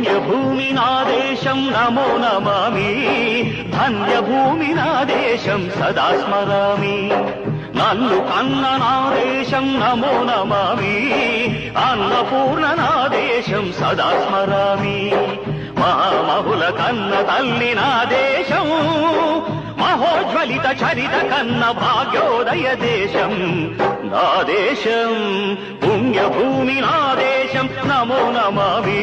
పుణ్యభూమి నా దేశం నమో నమామి, ధన్యభూమి నా దేశం సదా స్మరామి. నన్ను కన్న నా దేశం నమో నమామి, అన్నపూర్ణ నా దేశం సదా స్మరామి. మహామహుల కన్న తల్లి నా దేశం, మహోజ్వలిత చరిత కన్న భాగ్యోదయ దేశం నా దేశం. పుణ్యభూమి నా దేశం నమో నమామి,